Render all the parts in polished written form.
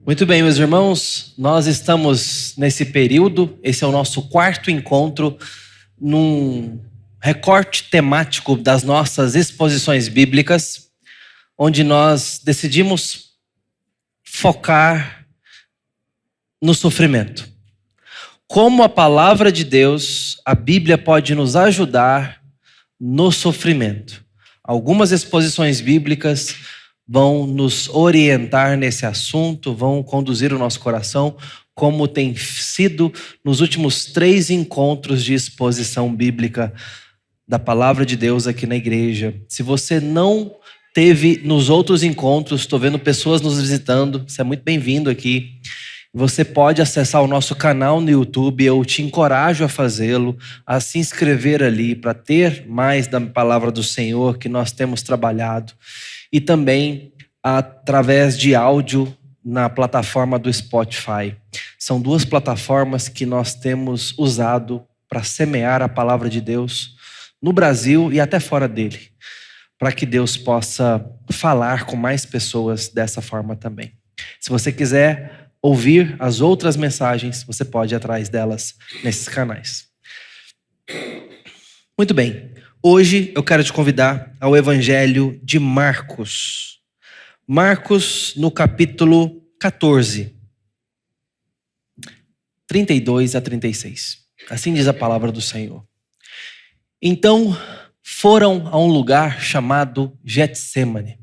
Muito bem, meus irmãos, nós estamos nesse período, esse é o nosso quarto encontro num recorte temático das nossas exposições bíblicas, onde nós decidimos focar no sofrimento. Como a palavra de Deus, a Bíblia pode nos ajudar no sofrimento. Algumas exposições bíblicas vão nos orientar nesse assunto, vão conduzir o nosso coração, como tem sido nos últimos 3 encontros de exposição bíblica da palavra de Deus aqui na igreja. Se você não teve nos outros encontros, estou vendo pessoas nos visitando, você é muito bem-vindo aqui. Você pode acessar o nosso canal no YouTube, eu te encorajo a fazê-lo, a se inscrever ali para ter mais da palavra do Senhor que nós temos trabalhado. E também através de áudio na plataforma do Spotify. São 2 plataformas que nós temos usado para semear a palavra de Deus no Brasil e até fora dele, para que Deus possa falar com mais pessoas dessa forma também. Se você quiser ouvir as outras mensagens, você pode ir atrás delas nesses canais. Muito bem. Hoje eu quero te convidar ao Evangelho de Marcos. Marcos, no capítulo 14, 32 a 36. Assim diz a palavra do Senhor. Então foram a um lugar chamado Getsêmani.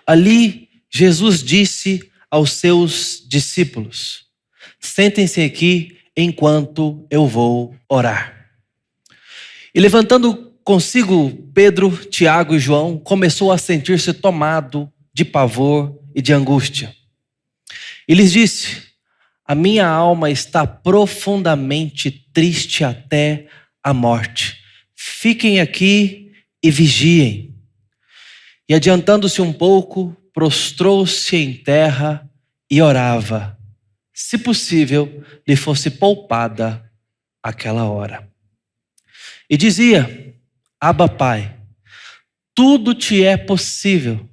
Ali Jesus disse aos seus discípulos: sentem-se aqui enquanto eu vou orar. E levantando consigo Pedro, Tiago e João, começou a sentir-se tomado de pavor e de angústia. E lhes disse: a minha alma está profundamente triste até a morte. Fiquem aqui e vigiem. E adiantando-se um pouco, prostrou-se em terra e orava, se possível, lhe fosse poupada aquela hora. E dizia: Abba, Pai, tudo te é possível,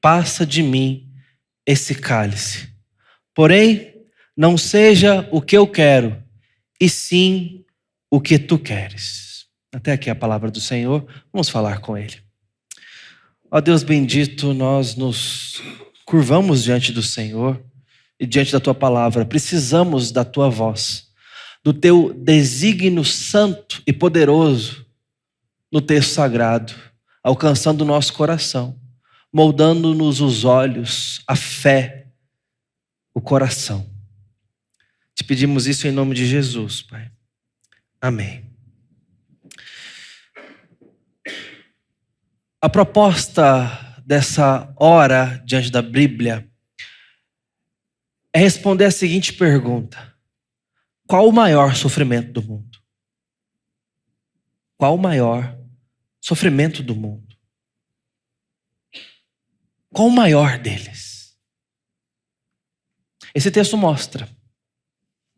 passa de mim esse cálice. Porém, não seja o que eu quero, e sim o que tu queres. Até aqui a palavra do Senhor, vamos falar com Ele. Ó Deus bendito, nós nos curvamos diante do Senhor e diante da Tua palavra. Precisamos da Tua voz, do Teu desígnio santo e poderoso no texto sagrado, alcançando o nosso coração, moldando-nos os olhos, a fé, o coração. Te pedimos isso em nome de Jesus, Pai. Amém. A proposta dessa hora diante da Bíblia é responder a seguinte pergunta: qual o maior sofrimento do mundo? Qual o maior sofrimento do mundo? Qual o maior deles? Esse texto mostra.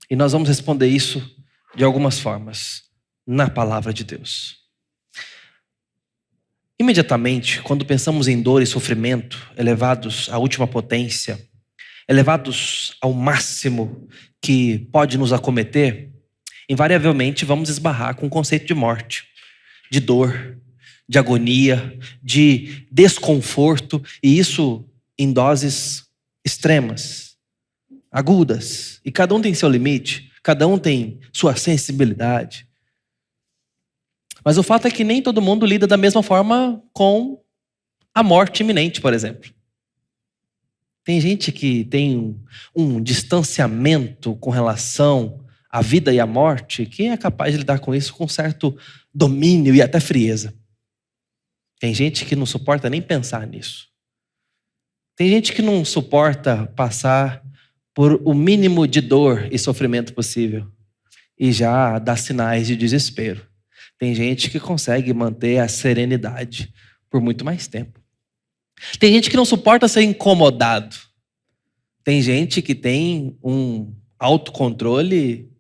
E nós vamos responder isso de algumas formas na palavra de Deus. Imediatamente, quando pensamos em dor e sofrimento elevados à última potência, elevados ao máximo que pode nos acometer, invariavelmente vamos esbarrar com o conceito de morte, de dor, de agonia, de desconforto, e isso em doses extremas, agudas. E cada um tem seu limite, cada um tem sua sensibilidade. Mas o fato é que nem todo mundo lida da mesma forma com a morte iminente, por exemplo. Tem gente que tem um distanciamento com relação à vida e à morte que é capaz de lidar com isso com certo domínio e até frieza. Tem gente que não suporta nem pensar nisso. Tem gente que não suporta passar por o mínimo de dor e sofrimento possível e já dá sinais de desespero. Tem gente que consegue manter a serenidade por muito mais tempo. Tem gente que não suporta ser incomodado. Tem gente que tem um autocontrole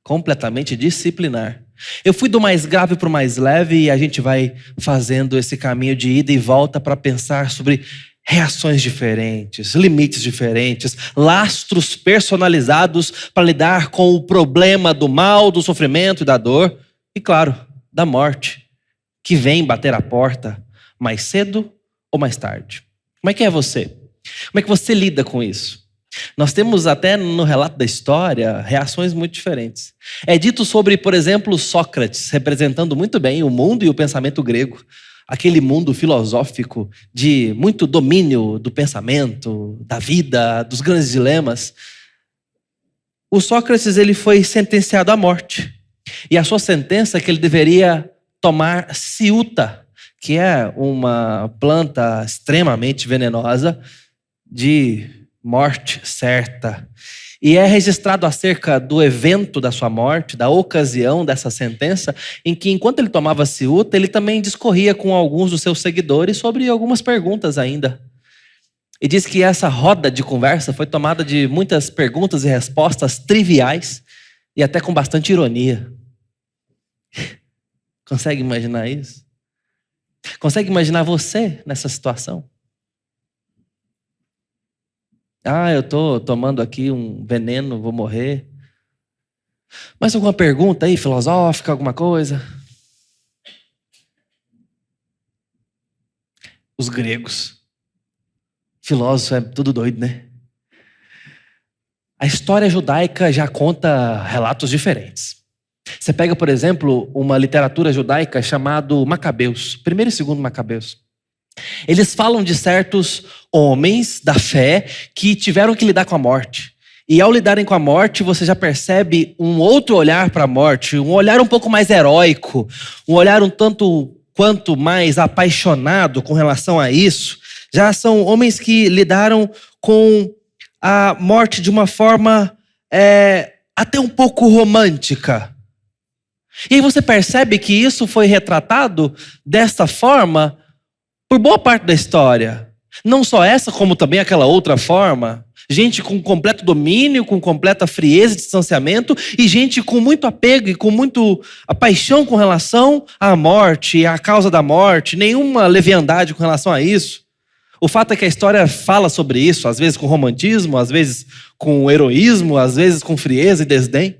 completamente disciplinar. Eu fui do mais grave para o mais leve e a gente vai fazendo esse caminho de ida e volta para pensar sobre reações diferentes, limites diferentes, lastros personalizados para lidar com o problema do mal, do sofrimento e da dor, e claro, da morte, que vem bater a porta mais cedo ou mais tarde. Como é que é você? Como é que você lida com isso? Nós temos até no relato da história reações muito diferentes. É dito sobre, por exemplo, Sócrates, representando muito bem o mundo e o pensamento grego, aquele mundo filosófico de muito domínio do pensamento, da vida, dos grandes dilemas. O Sócrates, ele foi sentenciado à morte. E a sua sentença é que ele deveria tomar ciúta, que é uma planta extremamente venenosa de morte certa. E é registrado acerca do evento da sua morte, da ocasião dessa sentença, em que enquanto ele tomava ciúta, ele também discorria com alguns dos seus seguidores sobre algumas perguntas ainda. E diz que essa roda de conversa foi tomada de muitas perguntas e respostas triviais e até com bastante ironia. Consegue imaginar isso? Consegue imaginar você nessa situação? Eu estou tomando aqui um veneno, vou morrer. Mais alguma pergunta aí, filosófica, alguma coisa? Os gregos. Filósofo é tudo doido, né? A história judaica já conta relatos diferentes. Você pega, por exemplo, uma literatura judaica chamada Macabeus, primeiro e segundo Macabeus. Eles falam de certos homens da fé que tiveram que lidar com a morte. E ao lidarem com a morte, você já percebe um outro olhar para a morte, um olhar um pouco mais heróico, um olhar um tanto quanto mais apaixonado com relação a isso. Já são homens que lidaram com a morte de uma forma até um pouco romântica. E aí você percebe que isso foi retratado dessa forma por boa parte da história. Não só essa, como também aquela outra forma. Gente com completo domínio, com completa frieza e distanciamento, e gente com muito apego e com muito a paixão com relação à morte, à causa da morte, nenhuma leviandade com relação a isso. O fato é que a história fala sobre isso, às vezes com romantismo, às vezes com heroísmo, às vezes com frieza e desdém.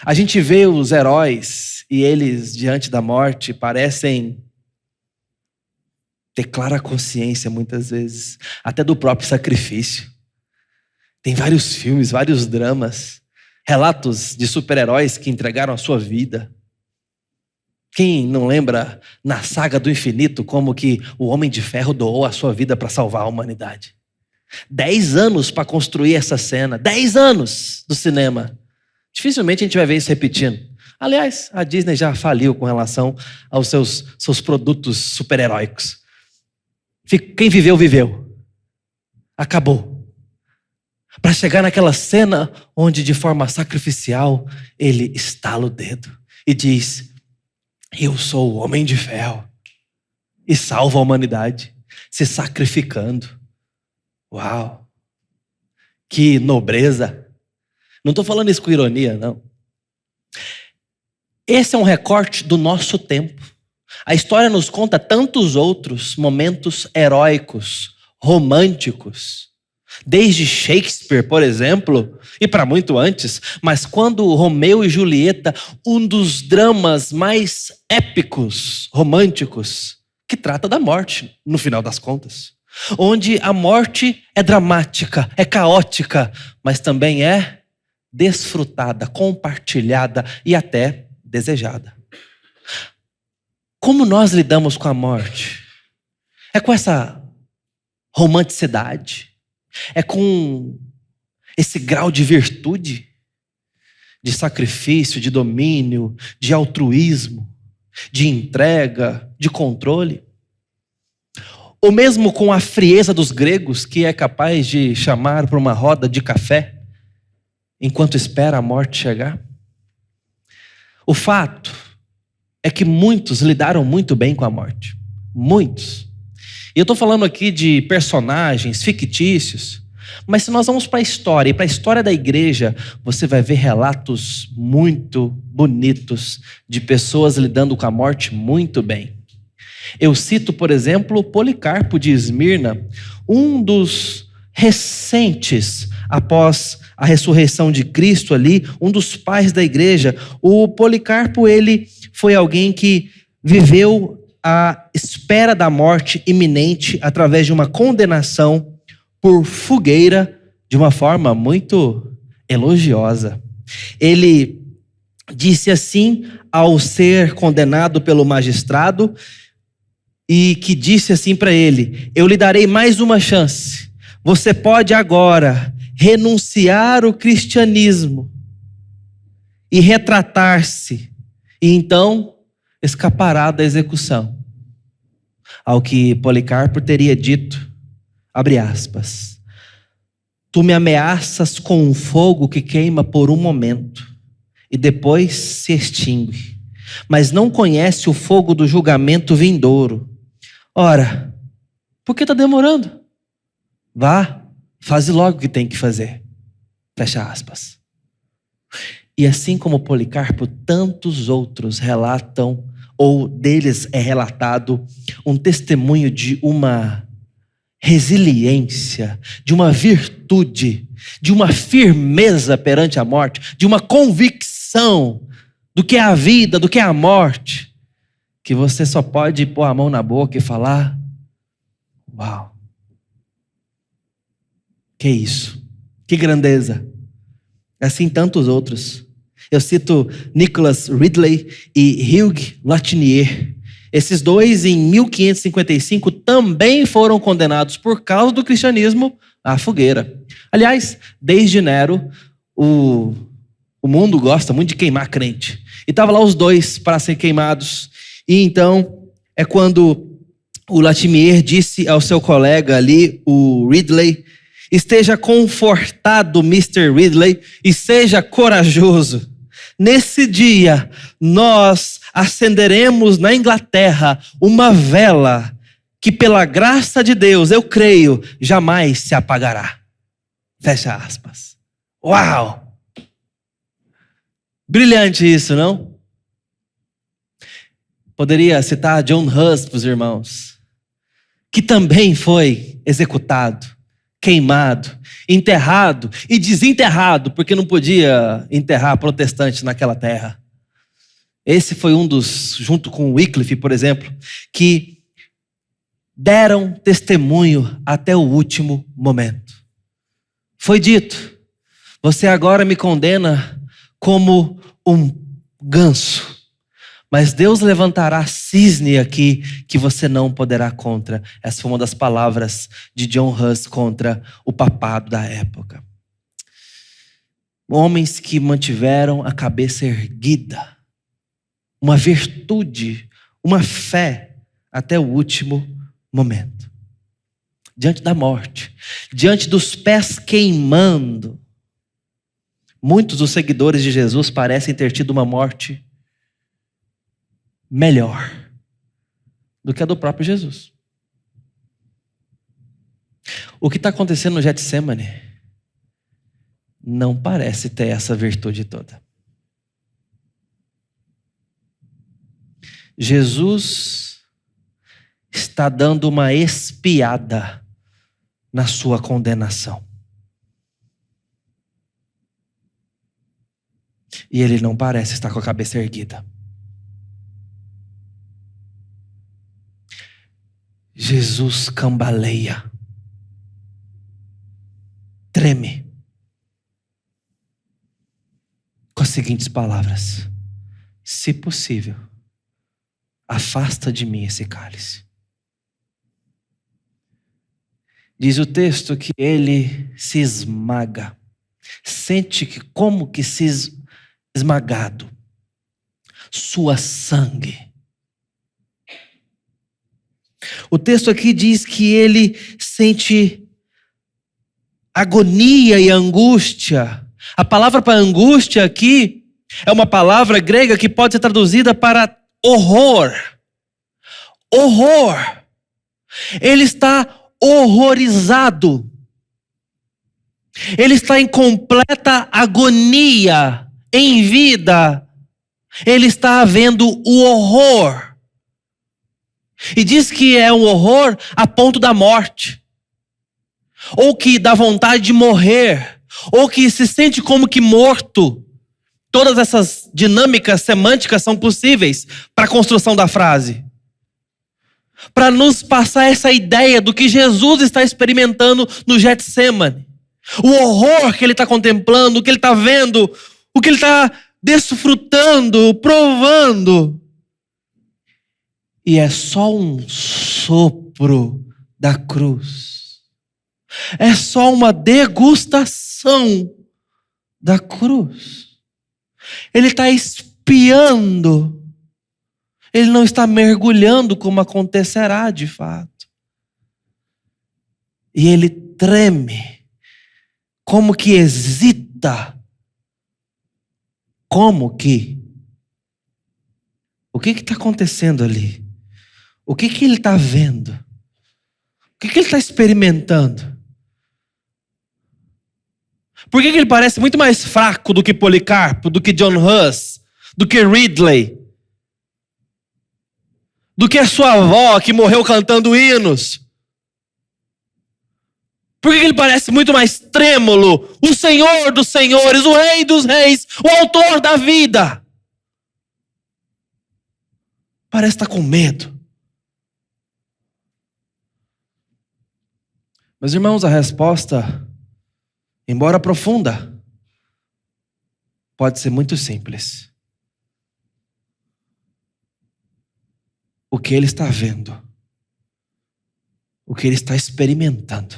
A gente vê os heróis e eles, diante da morte, parecem ter clara consciência, muitas vezes, até do próprio sacrifício. Tem vários filmes, vários dramas, relatos de super-heróis que entregaram a sua vida. Quem não lembra na saga do infinito como que o Homem de Ferro doou a sua vida para salvar a humanidade? 10 anos para construir essa cena, 10 anos do cinema. Dificilmente a gente vai ver isso repetindo. Aliás, a Disney já faliu com relação aos seus produtos super-heróicos. Quem viveu, viveu. Acabou. Para chegar naquela cena onde de forma sacrificial ele estala o dedo e diz: eu sou o Homem de Ferro, e salva a humanidade, se sacrificando. Uau! Que nobreza! Não estou falando isso com ironia, não. Esse é um recorte do nosso tempo. A história nos conta tantos outros momentos heróicos, românticos. Desde Shakespeare, por exemplo, e para muito antes, mas quando Romeu e Julieta, um dos dramas mais épicos, românticos, que trata da morte, no final das contas. Onde a morte é dramática, é caótica, mas também é desfrutada, compartilhada e até desejada. Como nós lidamos com a morte? É com essa romanticidade? É com esse grau de virtude, de sacrifício, de domínio, de altruísmo, de entrega, de controle? Ou mesmo com a frieza dos gregos, que é capaz de chamar para uma roda de café enquanto espera a morte chegar? O fato é que muitos lidaram muito bem com a morte. Muitos. E eu estou falando aqui de personagens fictícios, mas se nós vamos para a história, e para a história da igreja, você vai ver relatos muito bonitos de pessoas lidando com a morte muito bem. Eu cito, por exemplo, Policarpo de Esmirna, um dos recentes após a ressurreição de Cristo ali, um dos pais da igreja. O Policarpo, ele foi alguém que viveu à espera da morte iminente através de uma condenação por fogueira de uma forma muito elogiosa. Ele disse assim ao ser condenado pelo magistrado, e que disse assim para ele: eu lhe darei mais uma chance. Você pode agora renunciar o cristianismo e retratar-se, e então escapará da execução. Ao que Policarpo teria dito, abre aspas: tu me ameaças com um fogo que queima por um momento e depois se extingue, mas não conhece o fogo do julgamento vindouro. Ora, por que está demorando? Vá, faze logo o que tem que fazer. Fecha aspas. E assim como Policarpo, tantos outros relatam, ou deles é relatado, um testemunho de uma resiliência, de uma virtude, de uma firmeza perante a morte, de uma convicção do que é a vida, do que é a morte, que você só pode pôr a mão na boca e falar: uau, que isso, que grandeza. Assim tantos outros. Eu cito Nicholas Ridley e Hugh Latimer. Esses dois, em 1555, também foram condenados por causa do cristianismo à fogueira. Aliás, desde Nero, o mundo gosta muito de queimar crente. E estavam lá os dois para serem queimados. E então, é quando o Latimer disse ao seu colega ali, o Ridley: esteja confortado, Mr. Ridley, e seja corajoso. Nesse dia, nós acenderemos na Inglaterra uma vela que, pela graça de Deus, eu creio, jamais se apagará. Fecha aspas. Uau! Brilhante isso, não? Poderia citar John Hus para os irmãos, que também foi executado, queimado, enterrado e desenterrado, porque não podia enterrar protestantes naquela terra. Esse foi um dos, junto com Wycliffe, por exemplo, que deram testemunho até o último momento. Foi dito: você agora me condena como um ganso, mas Deus levantará cisne aqui que você não poderá contra. Essa foi uma das palavras de John Hus contra o papado da época. Homens que mantiveram a cabeça erguida, uma virtude, uma fé até o último momento. Diante da morte, diante dos pés queimando. Muitos dos seguidores de Jesus parecem ter tido uma morte melhor do que a do próprio Jesus. O que está acontecendo no Getsemane não parece ter essa virtude toda. Jesus está dando uma espiada na sua condenação. E ele não parece estar com a cabeça erguida. Jesus cambaleia, treme, com as seguintes palavras: se possível, afasta de mim esse cálice. Diz o texto que ele se esmaga, sente que como que se esmagado, sua sangue. O texto aqui diz que ele sente agonia e angústia. A palavra para angústia aqui é uma palavra grega que pode ser traduzida para horror. Horror. Ele está horrorizado. Ele está em completa agonia, em vida. Ele está vendo o horror. E diz que é um horror a ponto da morte. Ou que dá vontade de morrer. Ou que se sente como que morto. Todas essas dinâmicas semânticas são possíveis para a construção da frase. Para nos passar essa ideia do que Jesus está experimentando no Getsemane. O horror que ele está contemplando, o que ele está vendo, o que ele está desfrutando, provando. E é só um sopro da cruz. É só uma degustação da cruz. Ele está espiando. Ele não está mergulhando como acontecerá de fato. E ele treme. Como que hesita. Como que? O que está acontecendo ali? O que ele está vendo? O que ele está experimentando? Por que ele parece muito mais fraco do que Policarpo, do que John Hus, do que Ridley? Do que a sua avó que morreu cantando hinos? Por que ele parece muito mais trêmulo? O Senhor dos senhores, o Rei dos reis, o Autor da vida. Parece estar com medo. Meus irmãos, a resposta, embora profunda, pode ser muito simples. O que ele está vendo, o que ele está experimentando,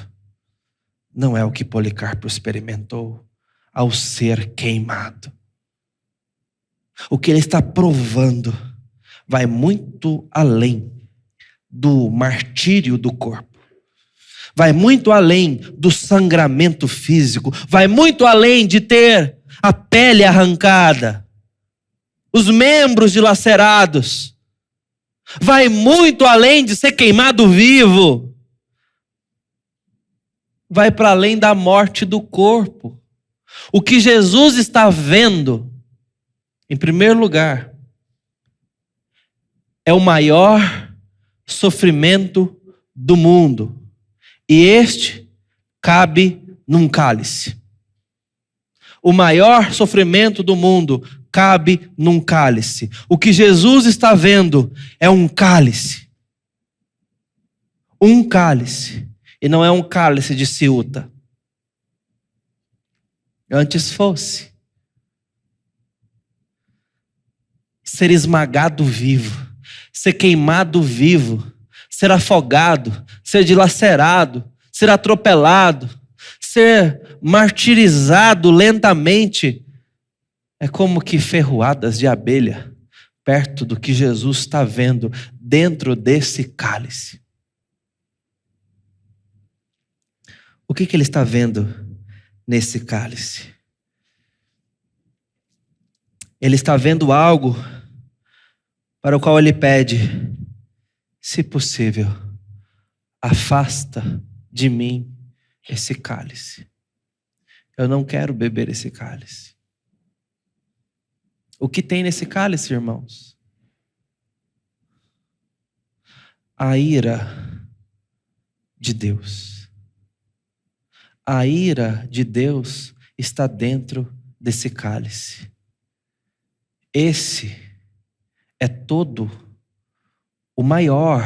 não é o que Policarpo experimentou ao ser queimado. O que ele está provando vai muito além do martírio do corpo. Vai muito além do sangramento físico. Vai muito além de ter a pele arrancada, os membros dilacerados. Vai muito além de ser queimado vivo. Vai para além da morte do corpo. O que Jesus está vendo, em primeiro lugar, é o maior sofrimento do mundo. E este cabe num cálice. O maior sofrimento do mundo cabe num cálice. O que Jesus está vendo é um cálice. Um cálice. E não é um cálice de ciúta. Antes fosse. Ser esmagado vivo. Ser queimado vivo. Ser afogado. Ser dilacerado. Ser atropelado. Ser martirizado lentamente. É como que ferroadas de abelha perto do que Jesus está vendo dentro desse cálice. O que ele está vendo nesse cálice? Ele está vendo algo para o qual ele pede, se possível, afasta de mim esse cálice. Eu não quero beber esse cálice. O que tem nesse cálice, irmãos? A ira de Deus. A ira de Deus está dentro desse cálice. Esse é todo o maior,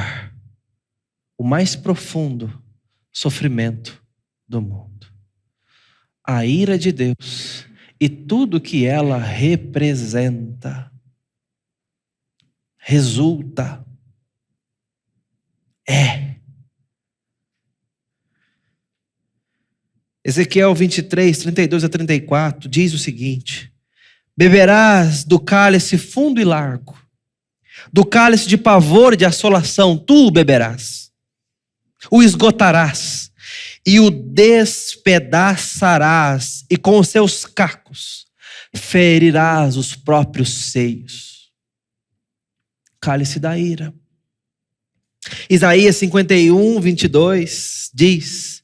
o mais profundo sofrimento do mundo. A ira de Deus e tudo que ela representa, resulta, Ezequiel 23, 32 a 34 diz o seguinte: beberás do cálice fundo e largo, do cálice de pavor e de assolação, tu o beberás, o esgotarás e o despedaçarás, e com os seus cacos ferirás os próprios seios. Cálice da ira. Isaías 51, 22 diz: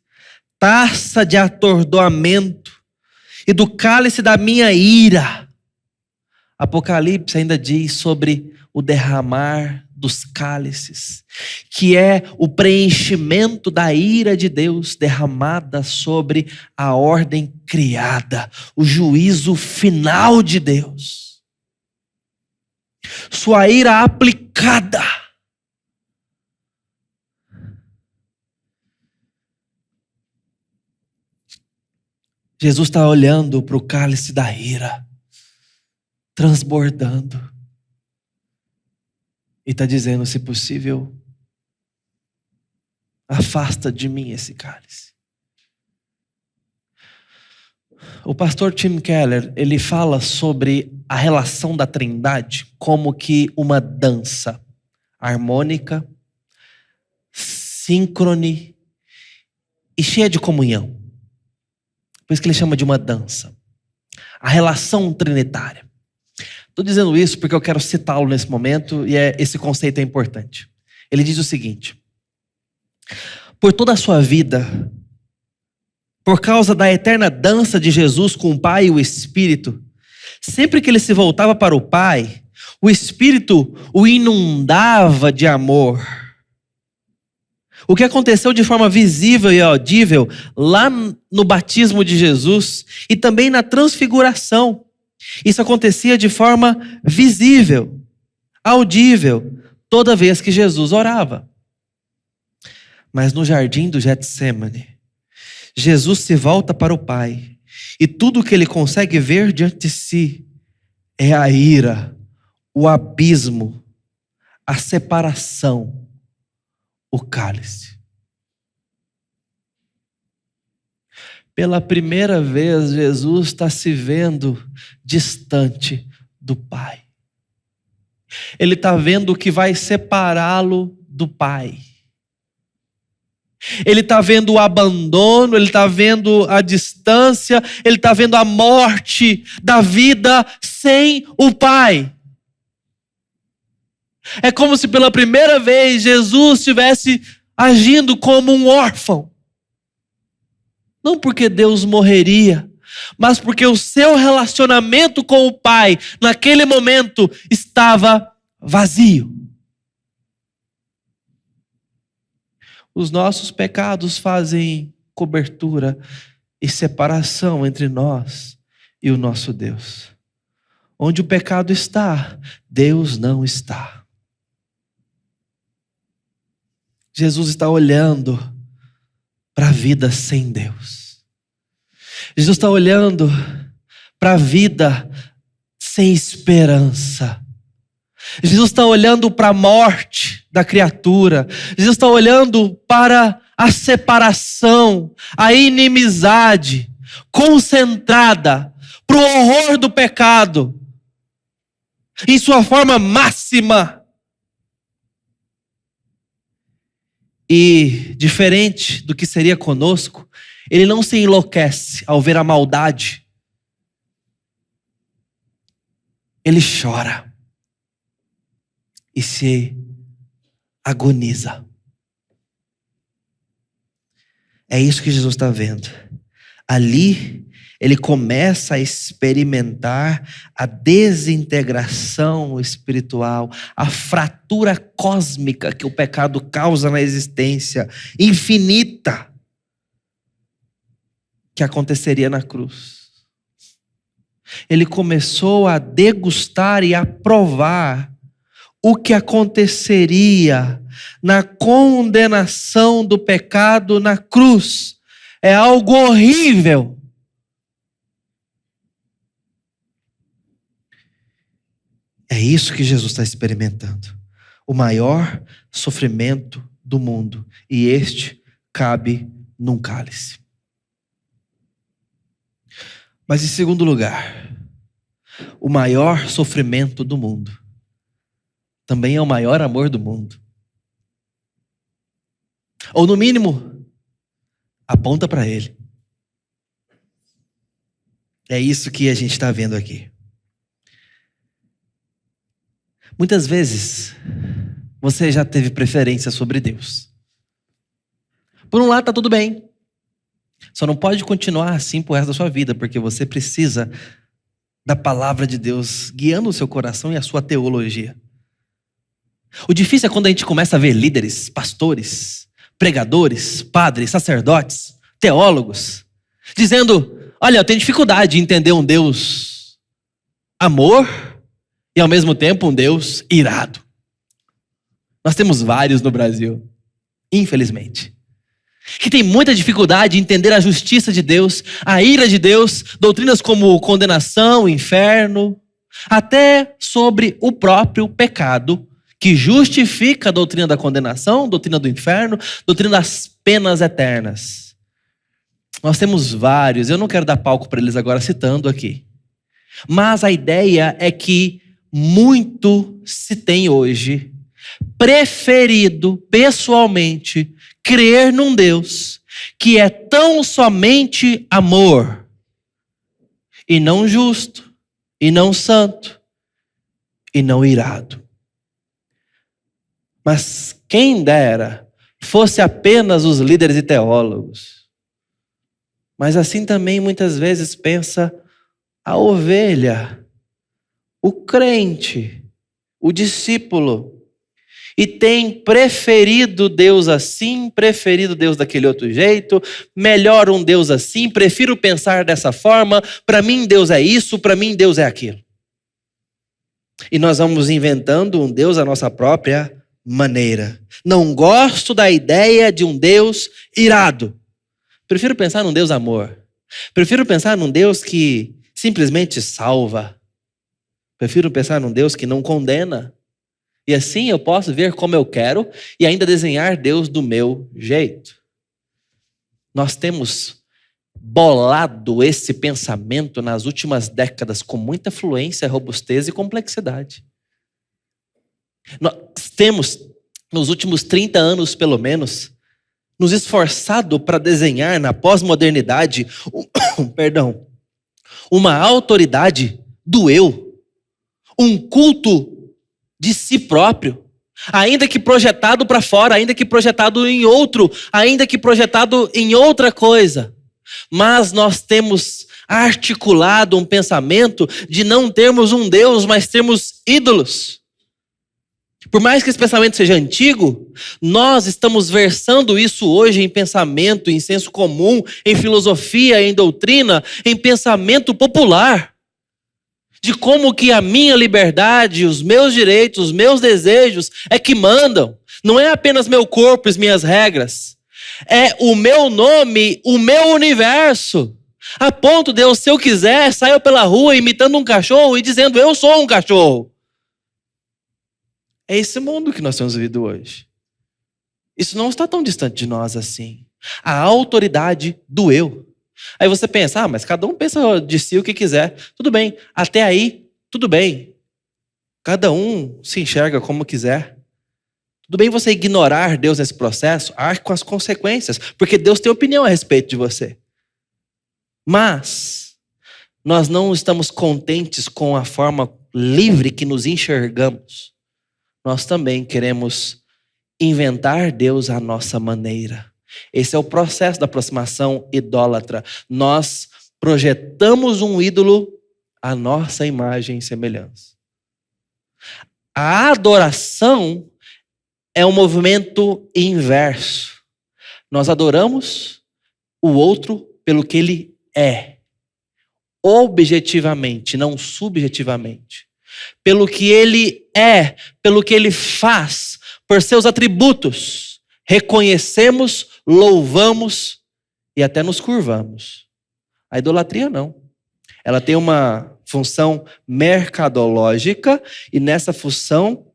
taça de atordoamento e do cálice da minha ira. Apocalipse ainda diz sobre o derramar dos cálices, que é o preenchimento da ira de Deus derramada sobre a ordem criada, o juízo final de Deus. Sua ira aplicada. Jesus está olhando para o cálice da ira, transbordando, e está dizendo: se possível, afasta de mim esse cálice. O pastor Tim Keller, ele fala sobre a relação da Trindade como que uma dança harmônica, síncrone e cheia de comunhão. Por isso que ele chama de uma dança. A relação trinitária. Estou dizendo isso porque eu quero citá-lo nesse momento e esse conceito é importante. Ele diz o seguinte: por toda a sua vida, por causa da eterna dança de Jesus com o Pai e o Espírito, sempre que ele se voltava para o Pai, o Espírito o inundava de amor. O que aconteceu de forma visível e audível lá no batismo de Jesus e também na transfiguração. Isso acontecia de forma visível, audível, toda vez que Jesus orava. Mas no jardim do Getsêmani, Jesus se volta para o Pai e tudo o que ele consegue ver diante de si é a ira, o abismo, a separação, o cálice. Pela primeira vez, Jesus está se vendo distante do Pai. Ele está vendo o que vai separá-lo do Pai. Ele está vendo o abandono, ele está vendo a distância, ele está vendo a morte da vida sem o Pai. É como se pela primeira vez Jesus estivesse agindo como um órfão. Não porque Deus morreria, mas porque o seu relacionamento com o Pai, naquele momento, estava vazio. Os nossos pecados fazem cobertura e separação entre nós e o nosso Deus. Onde o pecado está, Deus não está. Jesus está olhando para a vida sem Deus. Jesus está olhando para a vida sem esperança. Jesus está olhando para a morte da criatura. Jesus está olhando para a separação, a inimizade concentrada, para o horror do pecado, em sua forma máxima. E, diferente do que seria conosco, ele não se enlouquece ao ver a maldade. Ele chora e se agoniza. É isso que Jesus está vendo. Ali, ele começa a experimentar a desintegração espiritual, a fratura cósmica que o pecado causa na existência infinita que aconteceria na cruz. Ele começou a degustar e a provar o que aconteceria na condenação do pecado na cruz. É algo horrível. É isso que Jesus está experimentando. O maior sofrimento do mundo. E este cabe num cálice. Mas em segundo lugar, o maior sofrimento do mundo também é o maior amor do mundo. Ou no mínimo, aponta para ele. É isso que a gente está vendo aqui. Muitas vezes, você já teve preferência sobre Deus. Por um lado, está tudo bem. Só não pode continuar assim pro resto da sua vida, porque você precisa da palavra de Deus guiando o seu coração e a sua teologia. O difícil é quando a gente começa a ver líderes, pastores, pregadores, padres, sacerdotes, teólogos, dizendo: olha, eu tenho dificuldade de entender um Deus amor e ao mesmo tempo um Deus irado. Nós temos vários no Brasil, infelizmente, que tem muita dificuldade de entender a justiça de Deus, a ira de Deus, doutrinas como condenação, inferno, até sobre o próprio pecado, que justifica a doutrina da condenação, doutrina do inferno, doutrina das penas eternas. Nós temos vários, eu não quero dar palco para eles agora citando aqui. Mas a ideia é que muito se tem hoje preferido pessoalmente crer num Deus que é tão somente amor, e não justo, e não santo, e não irado. Mas quem dera fosse apenas os líderes e teólogos. Mas assim também muitas vezes pensa a ovelha, o crente, o discípulo. E tem preferido Deus assim, preferido Deus daquele outro jeito, melhor um Deus assim, prefiro pensar dessa forma, para mim Deus é isso, para mim Deus é aquilo. E nós vamos inventando um Deus à nossa própria maneira. Não gosto da ideia de um Deus irado. Prefiro pensar num Deus amor. Prefiro pensar num Deus que simplesmente salva. Prefiro pensar num Deus que não condena. E assim eu posso ver como eu quero e ainda desenhar Deus do meu jeito. Nós temos bolado esse pensamento nas últimas décadas com muita fluência, robustez e complexidade. Nós temos, nos últimos 30 anos pelo menos, nos esforçado para desenhar na pós-modernidade, uma autoridade do eu, um culto de si próprio, ainda que projetado para fora, ainda que projetado em outro, ainda que projetado em outra coisa. Mas nós temos articulado um pensamento de não termos um Deus, mas termos ídolos. Por mais que esse pensamento seja antigo, nós estamos versando isso hoje em pensamento, em senso comum, em filosofia, em doutrina, em pensamento popular. De como que a minha liberdade, os meus direitos, os meus desejos é que mandam. Não é apenas meu corpo e as minhas regras. É o meu nome, o meu universo. A ponto de eu, se eu quiser, sair pela rua imitando um cachorro e dizendo: eu sou um cachorro. É esse mundo que nós temos vivido hoje. Isso não está tão distante de nós assim. A autoridade do eu. Aí você pensa: mas cada um pensa de si o que quiser. Tudo bem, até aí, tudo bem. Cada um se enxerga como quiser. Tudo bem você ignorar Deus nesse processo, arque com as consequências, porque Deus tem opinião a respeito de você. Mas nós não estamos contentes com a forma livre que nos enxergamos. Nós também queremos inventar Deus à nossa maneira. Esse é o processo da aproximação idólatra. Nós projetamos um ídolo à nossa imagem e semelhança. A adoração é um movimento inverso. Nós adoramos o outro pelo que ele é. Objetivamente, não subjetivamente. Pelo que ele é, pelo que ele faz, por seus atributos. Reconhecemos, louvamos e até nos curvamos. A idolatria não. Ela tem uma função mercadológica e nessa função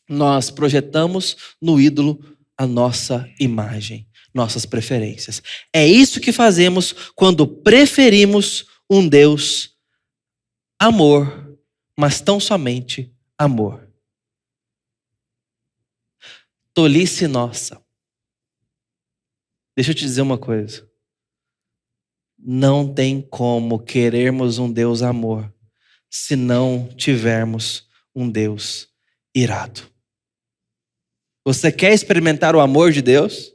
nós projetamos no ídolo a nossa imagem, nossas preferências. É isso que fazemos quando preferimos um Deus amor, mas tão somente amor. Tolice nossa. Deixa eu te dizer uma coisa. Não tem como querermos um Deus amor se não tivermos um Deus irado. Você quer experimentar o amor de Deus?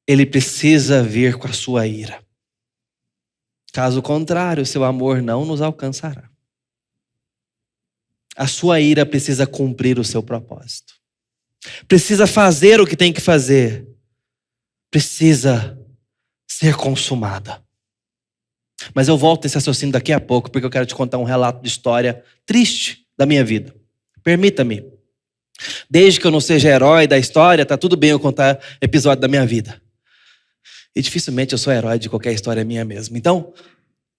Ele precisa vir com a sua ira. Caso contrário, seu amor não nos alcançará. A sua ira precisa cumprir o seu propósito. Precisa fazer o que tem que fazer. Precisa ser consumada. Mas eu volto nesse raciocínio daqui a pouco, porque eu quero te contar um relato de história triste da minha vida. Permita-me. Desde que eu não seja herói da história, tá tudo bem eu contar episódio da minha vida. E dificilmente eu sou herói de qualquer história minha mesmo. Então,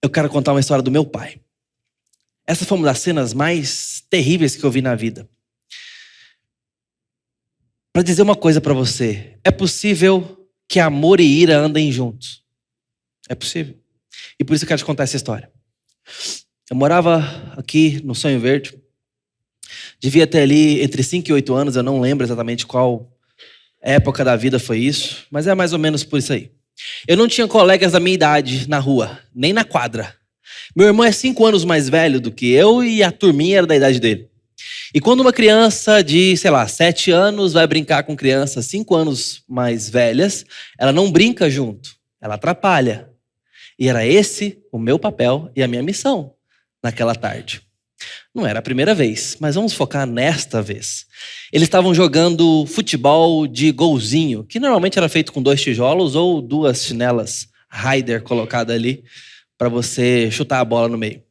eu quero contar uma história do meu pai. Essa foi uma das cenas mais terríveis que eu vi na vida. Para dizer uma coisa para você, é possível que amor e ira andem juntos. É possível. E por isso eu quero te contar essa história. Eu morava aqui no Sonho Verde. Devia ter ali entre 5 e 8 anos, eu não lembro exatamente qual época da vida foi isso, mas é mais ou menos por isso aí. Eu não tinha colegas da minha idade na rua, nem na quadra. Meu irmão é 5 anos mais velho do que eu e a turminha era da idade dele. E quando uma criança de, 7 anos vai brincar com crianças 5 anos mais velhas, ela não brinca junto, ela atrapalha. E era esse o meu papel e a minha missão naquela tarde. Não era a primeira vez, mas vamos focar nesta vez. Eles estavam jogando futebol de golzinho, que normalmente era feito com 2 tijolos ou 2 chinelas Raider colocadas ali para você chutar a bola no meio.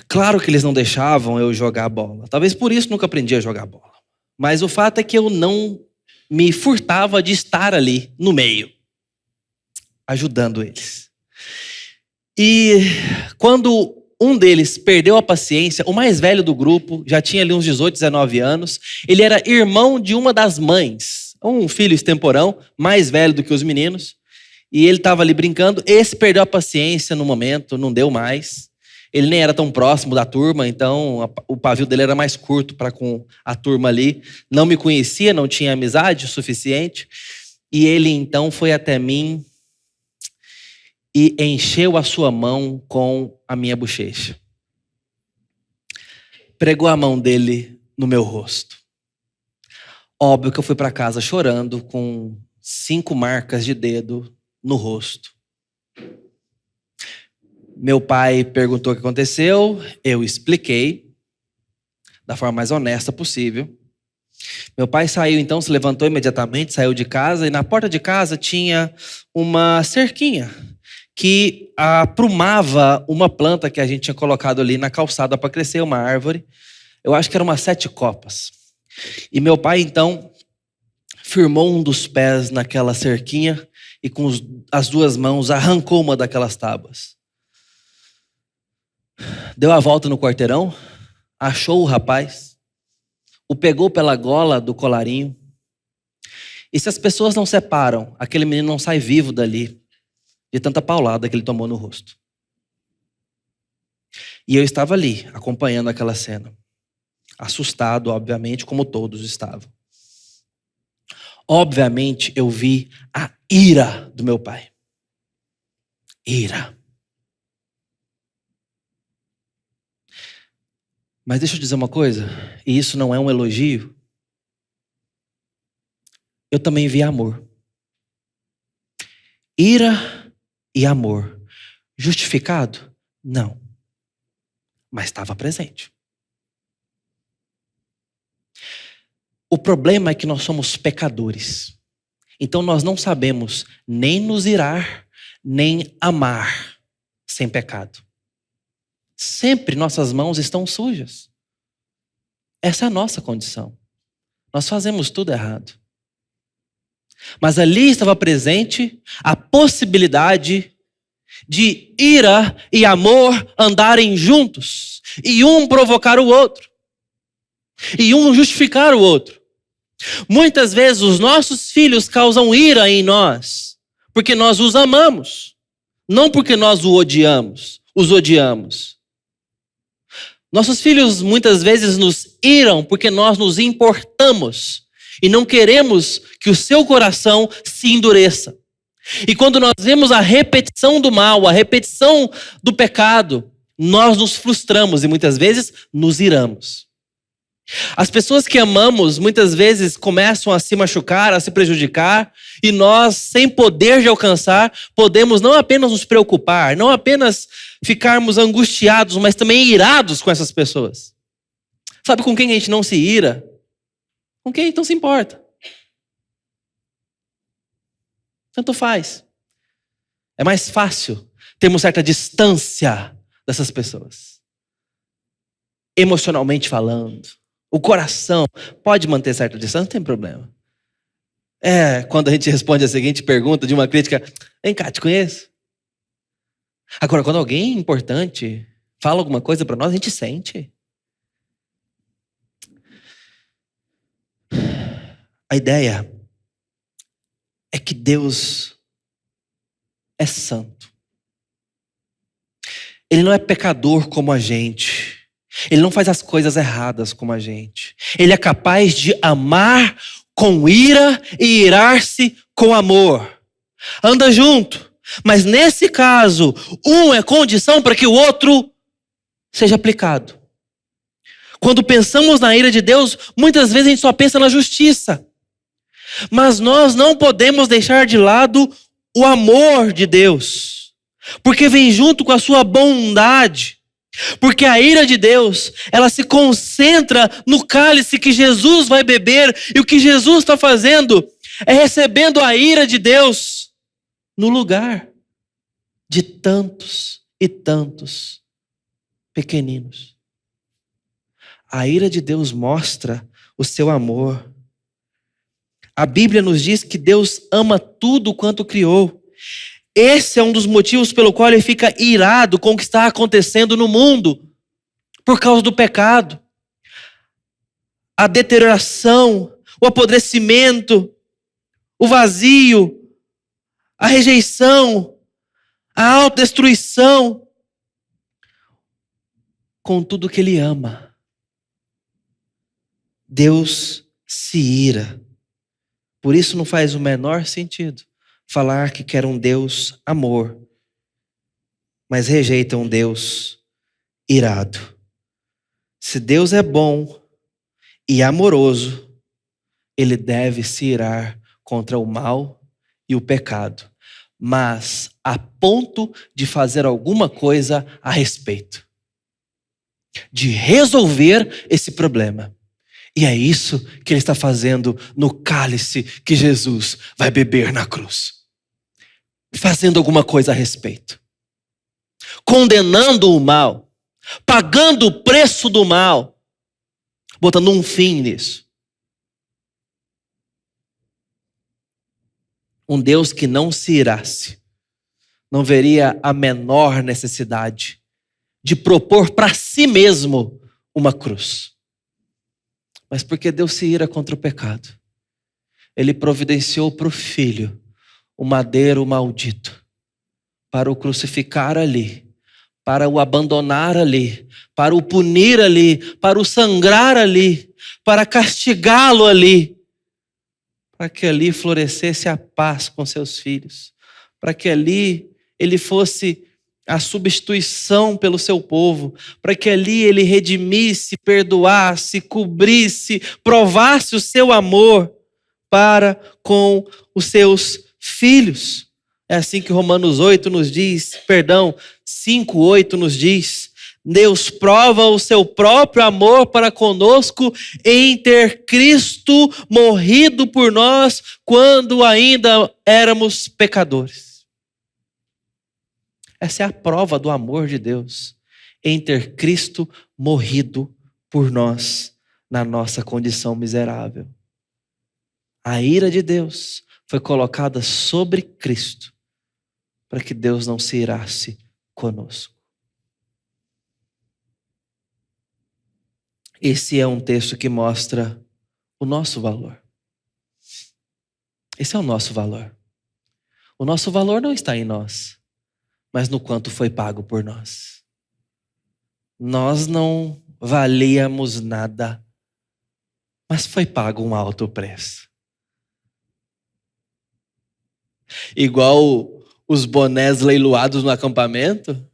Claro que eles não deixavam eu jogar a bola. Talvez por isso nunca aprendi a jogar bola. Mas o fato é que eu não me furtava de estar ali no meio, ajudando eles. E quando um deles perdeu a paciência, o mais velho do grupo, já tinha ali uns 18, 19 anos, ele era irmão de uma das mães, um filho extemporão, mais velho do que os meninos, e ele estava ali brincando. Esse perdeu a paciência no momento, não deu mais. Ele nem era tão próximo da turma, então o pavio dele era mais curto para com a turma ali. Não me conhecia, não tinha amizade o suficiente, e ele então foi até mim e encheu a sua mão com a minha bochecha. Pregou a mão dele no meu rosto. Óbvio que eu fui para casa chorando, com 5 marcas de dedo no rosto. Meu pai perguntou o que aconteceu, eu expliquei da forma mais honesta possível. Meu pai saiu então, se levantou imediatamente, saiu de casa, e na porta de casa tinha uma cerquinha que aprumava uma planta que a gente tinha colocado ali na calçada para crescer, uma árvore. Eu acho que era umas 7 copas. E meu pai, então, firmou um dos pés naquela cerquinha e com as 2 mãos arrancou uma daquelas tábuas. Deu a volta no quarteirão, achou o rapaz, o pegou pela gola do colarinho. E se as pessoas não separam, aquele menino não sai vivo dali, de tanta paulada que ele tomou no rosto. E eu estava ali, acompanhando aquela cena. Assustado, obviamente, como todos estavam. Obviamente, eu vi a ira do meu pai. Ira. Mas deixa eu dizer uma coisa, e isso não é um elogio. Eu também vi amor. Ira e amor. Justificado? Não. Mas estava presente. O problema é que nós somos pecadores. Então nós não sabemos nem nos irar, nem amar sem pecado. Sempre nossas mãos estão sujas. Essa é a nossa condição. Nós fazemos tudo errado. Mas ali estava presente a possibilidade de ira e amor andarem juntos. E um provocar o outro. E um justificar o outro. Muitas vezes os nossos filhos causam ira em nós, porque nós os amamos. Não porque nós os odiamos. Nossos filhos muitas vezes nos iram porque nós nos importamos e não queremos que o seu coração se endureça. E quando nós vemos a repetição do mal, a repetição do pecado, nós nos frustramos e muitas vezes nos iramos. As pessoas que amamos muitas vezes começam a se machucar, a se prejudicar, e nós, sem poder de alcançar, podemos não apenas nos preocupar, não apenas ficarmos angustiados, mas também irados com essas pessoas. Sabe com quem a gente não se ira? Com quem a gente não se importa. Tanto faz. É mais fácil termos certa distância dessas pessoas. Emocionalmente falando. O coração pode manter certa distância, não tem problema. Quando a gente responde a seguinte pergunta de uma crítica: vem cá, te conheço. Agora, quando alguém importante fala alguma coisa para nós, a gente sente. A ideia é que Deus é santo. Ele não é pecador como a gente. Ele não faz as coisas erradas como a gente. Ele é capaz de amar com ira e irar-se com amor. Anda junto. Mas nesse caso, um é condição para que o outro seja aplicado. Quando pensamos na ira de Deus, muitas vezes a gente só pensa na justiça. Mas nós não podemos deixar de lado o amor de Deus. Porque vem junto com a sua bondade. Porque a ira de Deus, ela se concentra no cálice que Jesus vai beber. E o que Jesus está fazendo é recebendo a ira de Deus no lugar de tantos e tantos pequeninos. A ira de Deus mostra o seu amor. A Bíblia nos diz que Deus ama tudo quanto criou. Esse é um dos motivos pelo qual ele fica irado com o que está acontecendo no mundo, por causa do pecado. A deterioração, o apodrecimento, o vazio, a rejeição, a autodestruição, com tudo que ele ama. Deus se ira. Por isso não faz o menor sentido falar que quer um Deus amor, mas rejeita um Deus irado. Se Deus é bom e amoroso, ele deve se irar contra o mal e o pecado, mas a ponto de fazer alguma coisa a respeito, de resolver esse problema. E é isso que ele está fazendo no cálice que Jesus vai beber na cruz. Fazendo alguma coisa a respeito. Condenando o mal. Pagando o preço do mal. Botando um fim nisso. Um Deus que não se irasse. Não veria a menor necessidade de propor para si mesmo uma cruz. Mas porque Deus se ira contra o pecado, ele providenciou para o Filho o madeiro maldito, para o crucificar ali, para o abandonar ali, para o punir ali, para o sangrar ali, para castigá-lo ali, para que ali florescesse a paz com seus filhos, para que ali ele fosse a substituição pelo seu povo, para que ali ele redimisse, perdoasse, cobrisse, provasse o seu amor para com os seus filhos. É assim que Romanos 8 nos diz, 5:8 nos diz, Deus prova o seu próprio amor para conosco em ter Cristo morrido por nós quando ainda éramos pecadores. Essa é a prova do amor de Deus, em ter Cristo morrido por nós, na nossa condição miserável. A ira de Deus foi colocada sobre Cristo, para que Deus não se irasse conosco. Esse é um texto que mostra o nosso valor. Esse é o nosso valor. O nosso valor não está em nós, mas no quanto foi pago por nós. Nós não valíamos nada, mas foi pago um alto preço. Igual os bonés leiloados no acampamento.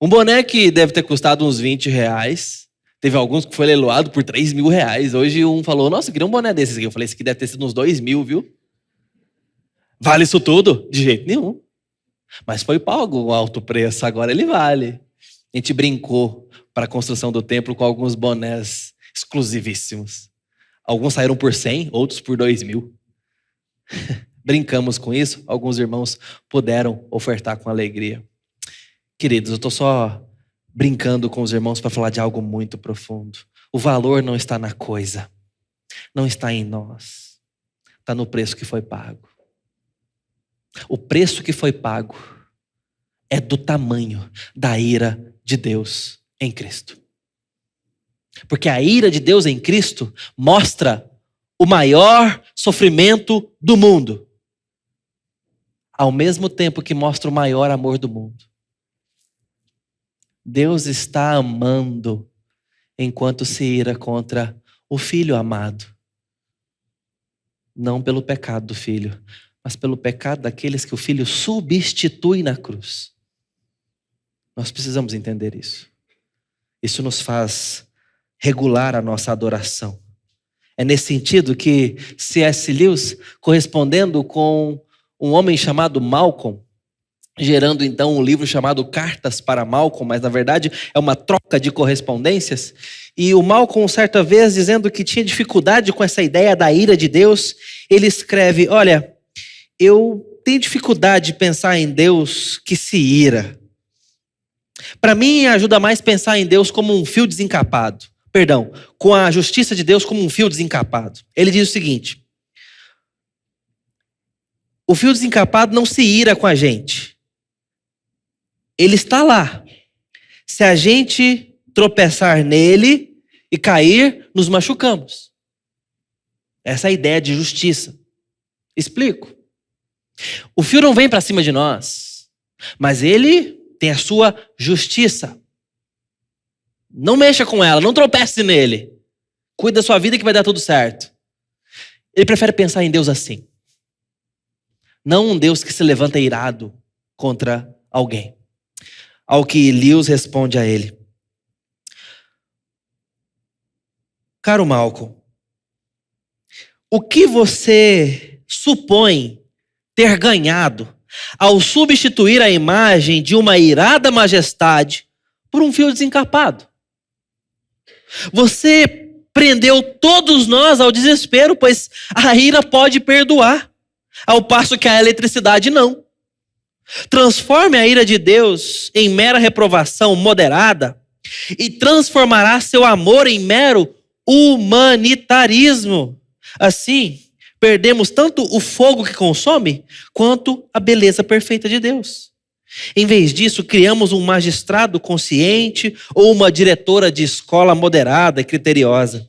Um boné que deve ter custado uns R$20, Teve alguns que foi leiloado por R$ 3.000. Hoje um falou, nossa, eu queria um boné desses aqui. Eu falei, esse aqui deve ter sido uns 2.000, viu? Vale isso tudo? De jeito nenhum. Mas foi pago um alto preço, agora ele vale. A gente brincou para a construção do templo com alguns bonés exclusivíssimos. Alguns saíram por 100, outros por 2.000. Brincamos com isso, alguns irmãos puderam ofertar com alegria. Queridos, eu estou só brincando com os irmãos para falar de algo muito profundo. O valor não está na coisa, não está em nós, está no preço que foi pago. O preço que foi pago é do tamanho da ira de Deus em Cristo. Porque a ira de Deus em Cristo mostra o maior sofrimento do mundo, ao mesmo tempo que mostra o maior amor do mundo. Deus está amando enquanto se ira contra o Filho amado. Não pelo pecado do Filho, mas pelo pecado daqueles que o Filho substitui na cruz. Nós precisamos entender isso. Isso nos faz regular a nossa adoração. É nesse sentido que C.S. Lewis, correspondendo com um homem chamado Malcolm, gerando então um livro chamado Cartas para Malcolm, mas na verdade é uma troca de correspondências. E o Malcolm, certa vez, dizendo que tinha dificuldade com essa ideia da ira de Deus, ele escreve, olha, eu tenho dificuldade de pensar em Deus que se ira. Para mim, ajuda mais pensar em Deus como um fio desencapado. Perdão, com a justiça de Deus como um fio desencapado. Ele diz o seguinte, o fio desencapado não se ira com a gente. Ele está lá. Se a gente tropeçar nele e cair, nos machucamos. Essa é a ideia de justiça. Explico. O fio não vem para cima de nós, mas ele tem a sua justiça. Não mexa com ela, não tropece nele. Cuida da sua vida que vai dar tudo certo. Ele prefere pensar em Deus assim. Não um Deus que se levanta irado contra alguém. Ao que Lewis responde a ele. Caro Malcolm, o que você supõe ter ganhado ao substituir a imagem de uma irada majestade por um fio desencapado? Você prendeu todos nós ao desespero, pois a ira pode perdoar, ao passo que a eletricidade não. Transforme a ira de Deus em mera reprovação moderada e transformará seu amor em mero humanitarismo. Assim, perdemos tanto o fogo que consome, quanto a beleza perfeita de Deus. Em vez disso, criamos um magistrado consciente ou uma diretora de escola moderada e criteriosa.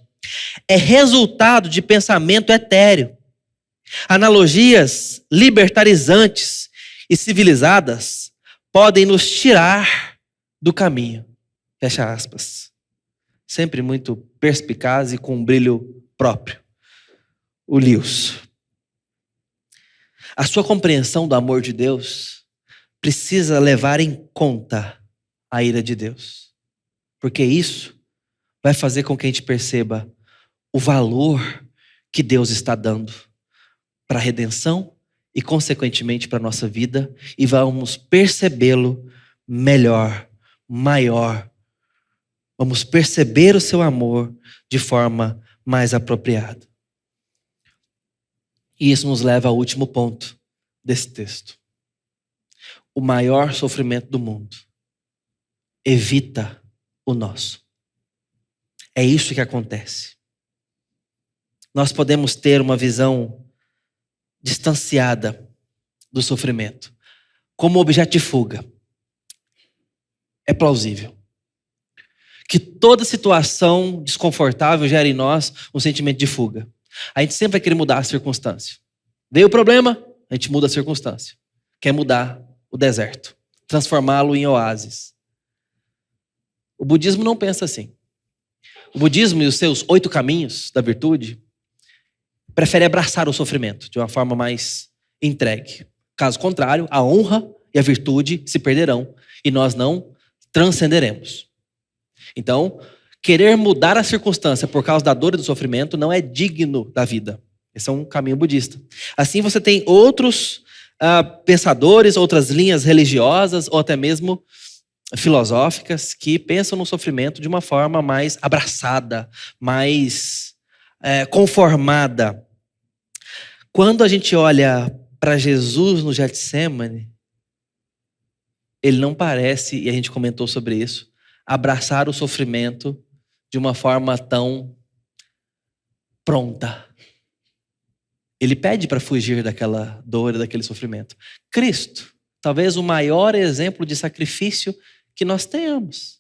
É resultado de pensamento etéreo. Analogias libertarizantes e civilizadas podem nos tirar do caminho. Fecha aspas. Sempre muito perspicaz e com um brilho próprio. O Lewis. A sua compreensão do amor de Deus precisa levar em conta a ira de Deus. Porque isso vai fazer com que a gente perceba o valor que Deus está dando para a redenção e, consequentemente, para a nossa vida. E vamos percebê-lo melhor, maior. Vamos perceber o seu amor de forma mais apropriada. E isso nos leva ao último ponto desse texto. O maior sofrimento do mundo evita o nosso. É isso que acontece. Nós podemos ter uma visão distanciada do sofrimento, como objeto de fuga. É plausível que toda situação desconfortável gera em nós um sentimento de fuga. A gente sempre vai querer mudar a circunstância. Veio o problema, a gente muda a circunstância. Quer mudar o deserto, transformá-lo em oásis. O budismo não pensa assim. O budismo e os seus 8 caminhos da virtude prefere abraçar o sofrimento de uma forma mais entregue. Caso contrário, a honra e a virtude se perderão e nós não transcenderemos. Então, Querer mudar a circunstância por causa da dor e do sofrimento não é digno da vida. Esse é um caminho budista. Assim você tem outros pensadores, outras linhas religiosas ou até mesmo filosóficas que pensam no sofrimento de uma forma mais abraçada, mais conformada. Quando a gente olha para Jesus no Getsemane, ele não parece, e a gente comentou sobre isso, abraçar o sofrimento de uma forma tão pronta. Ele pede para fugir daquela dor e daquele sofrimento. Cristo, talvez o maior exemplo de sacrifício que nós tenhamos,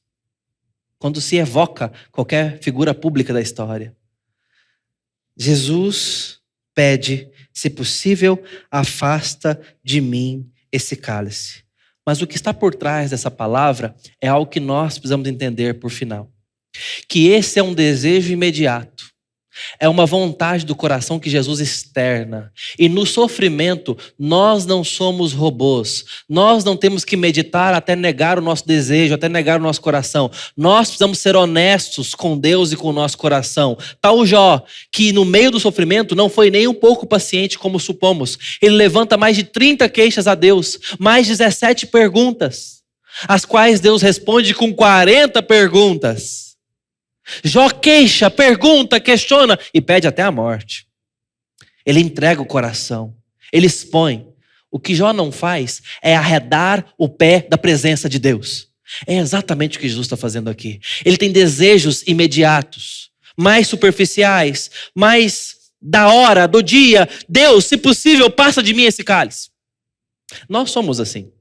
quando se evoca qualquer figura pública da história. Jesus pede, se possível, afasta de mim esse cálice. Mas o que está por trás dessa palavra é algo que nós precisamos entender por final. Que esse é um desejo imediato. É uma vontade do coração que Jesus externa. E no sofrimento, nós não somos robôs. Nós não temos que meditar até negar o nosso desejo, até negar o nosso coração. Nós precisamos ser honestos com Deus e com o nosso coração. Tal Jó, que no meio do sofrimento não foi nem um pouco paciente como supomos. Ele levanta mais de 30 queixas a Deus, mais 17 perguntas, as quais Deus responde com 40 perguntas. Jó queixa, pergunta, questiona e pede até a morte. Ele entrega o coração, ele expõe. O que Jó não faz é arredar o pé da presença de Deus. É exatamente o que Jesus está fazendo aqui. Ele tem desejos imediatos, mais superficiais, mais da hora, do dia. Deus, se possível, passa de mim esse cálice. Nós somos assim.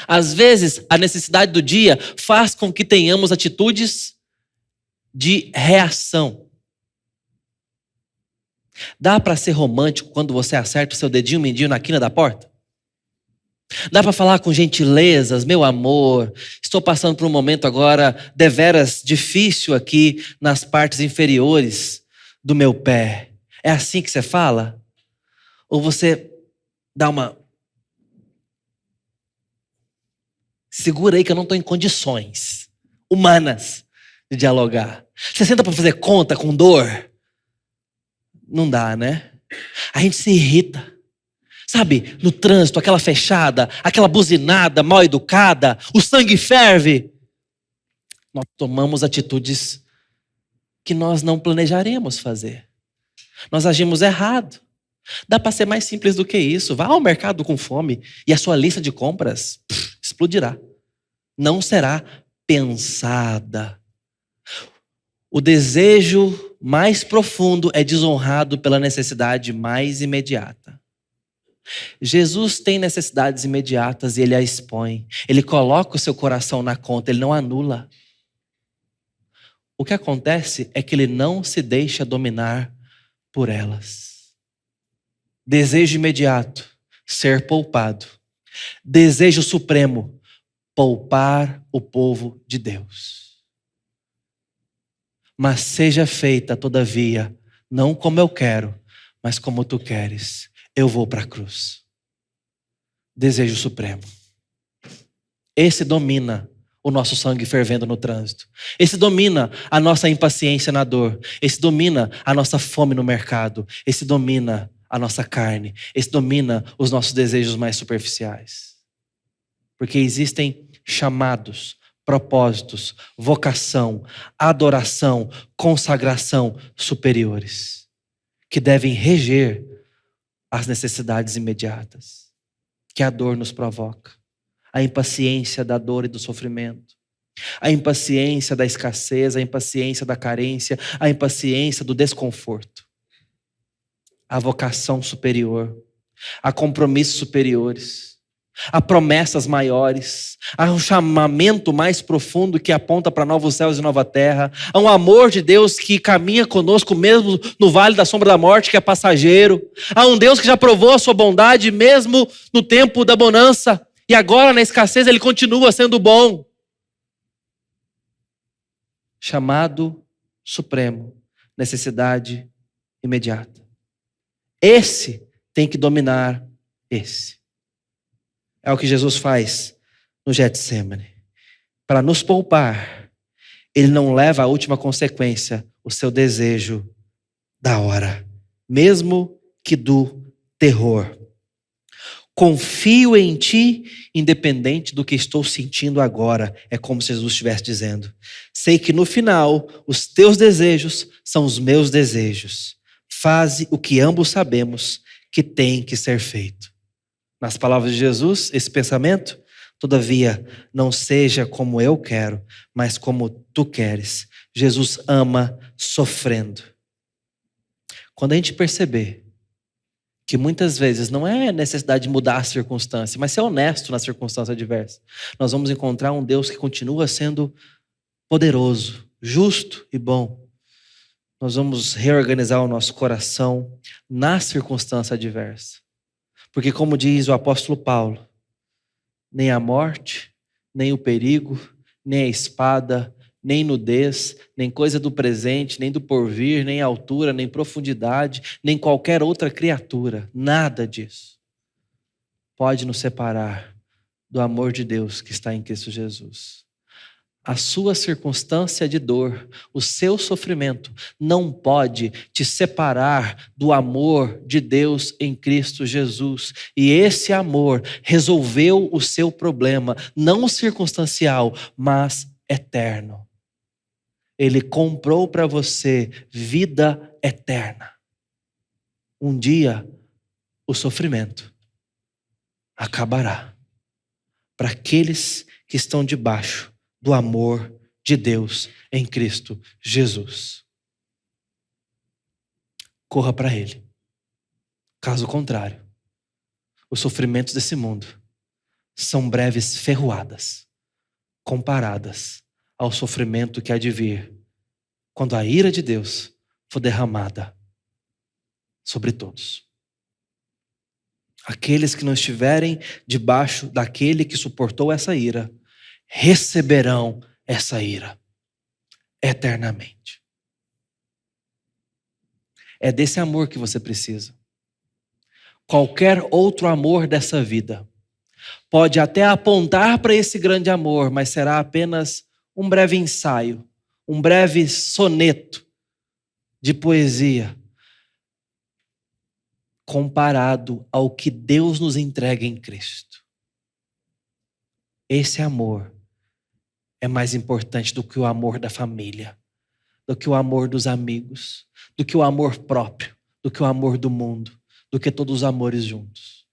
Às vezes, a necessidade do dia faz com que tenhamos atitudes de reação. Dá para ser romântico quando você acerta o seu dedinho mindinho na quina da porta? Dá para falar com gentilezas, meu amor, estou passando por um momento agora deveras difícil aqui nas partes inferiores do meu pé. É assim que você fala? Ou você dá uma... Segura aí que eu não estou em condições humanas de dialogar. Você senta para fazer conta com dor? Não dá, né? A gente se irrita. Sabe, no trânsito, aquela fechada, aquela buzinada mal educada, o sangue ferve. Nós tomamos atitudes que nós não planejaremos fazer. Nós agimos errado. Dá para ser mais simples do que isso. Vá ao mercado com fome e a sua lista de compras explodirá. Não será pensada. O desejo mais profundo é desonrado pela necessidade mais imediata. Jesus tem necessidades imediatas e ele a expõe. Ele coloca o seu coração na conta, ele não anula. O que acontece é que ele não se deixa dominar por elas. Desejo imediato, ser poupado. Desejo supremo, poupar o povo de Deus. Mas seja feita, todavia, não como eu quero, mas como tu queres. Eu vou para a cruz. Desejo supremo. Esse domina o nosso sangue fervendo no trânsito. Esse domina a nossa impaciência na dor. Esse domina a nossa fome no mercado. Esse domina a nossa carne. Esse domina os nossos desejos mais superficiais. Porque existem chamados, propósitos, vocação, adoração, consagração superiores, que devem reger as necessidades imediatas, que a dor nos provoca, a impaciência da dor e do sofrimento, a impaciência da escassez, a impaciência da carência, a impaciência do desconforto, a vocação superior, a compromissos superiores, a promessas maiores, a um chamamento mais profundo que aponta para novos céus e nova terra, a um amor de Deus que caminha conosco mesmo no vale da sombra da morte, que é passageiro, a um Deus que já provou a sua bondade mesmo no tempo da bonança e agora na escassez ele continua sendo bom. Chamado supremo, necessidade imediata. Esse tem que dominar esse. É o que Jesus faz no Getsemane. Para nos poupar Ele não leva à última consequência o seu desejo da hora, mesmo que do terror. Confio em ti, independente do que estou sentindo agora. É como se Jesus estivesse dizendo. Sei que no final, os teus desejos são os meus desejos. Faze o que ambos sabemos que tem que ser feito. Nas palavras de Jesus, esse pensamento, todavia, não seja como eu quero, mas como tu queres. Jesus ama sofrendo. Quando a gente perceber que muitas vezes não é necessidade de mudar a circunstância, mas ser honesto na circunstância adversa, nós vamos encontrar um Deus que continua sendo poderoso, justo e bom. Nós vamos reorganizar o nosso coração na circunstância adversa. Porque, como diz o apóstolo Paulo, nem a morte, nem o perigo, nem a espada, nem nudez, nem coisa do presente, nem do porvir, nem altura, nem profundidade, nem qualquer outra criatura, nada disso pode nos separar do amor de Deus que está em Cristo Jesus. A sua circunstância de dor, o seu sofrimento não pode te separar do amor de Deus em Cristo Jesus. E esse amor resolveu o seu problema, não circunstancial, mas eterno. Ele comprou para você vida eterna. Um dia, o sofrimento acabará para aqueles que estão debaixo do amor de Deus em Cristo Jesus. Corra para Ele. Caso contrário, os sofrimentos desse mundo são breves ferroadas comparadas ao sofrimento que há de vir quando a ira de Deus for derramada sobre todos. Aqueles que não estiverem debaixo daquele que suportou essa ira receberão essa ira eternamente. É desse amor que você precisa. Qualquer outro amor dessa vida pode até apontar para esse grande amor, mas será apenas um breve ensaio, um breve soneto de poesia, comparado ao que Deus nos entrega em Cristo. Esse amor é mais importante do que o amor da família, do que o amor dos amigos, do que o amor próprio, do que o amor do mundo, do que todos os amores juntos.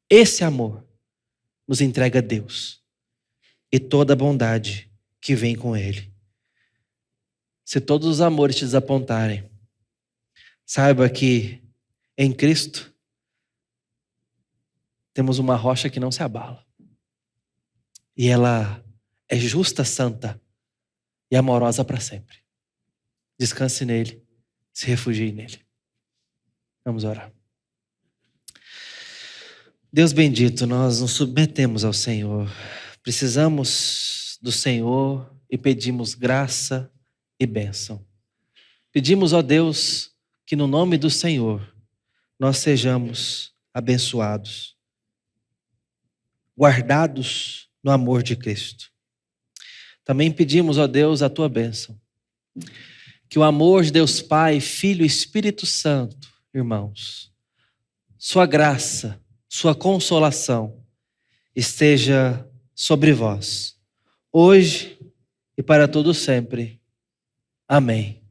Esse amor nos entrega Deus e toda a bondade que vem com Ele. Se todos os amores te desapontarem, saiba que em Cristo temos uma rocha que não se abala. E ela é justa, santa e amorosa para sempre. Descanse nele, se refugie nele. Vamos orar. Deus bendito, nós nos submetemos ao Senhor. Precisamos do Senhor e pedimos graça e bênção. Pedimos, ó Deus, que no nome do Senhor nós sejamos abençoados, guardados no amor de Cristo. Também pedimos, ó Deus, a tua bênção. Que o amor de Deus Pai, Filho e Espírito Santo, irmãos, sua graça, sua consolação esteja sobre vós, hoje e para todo sempre. Amém.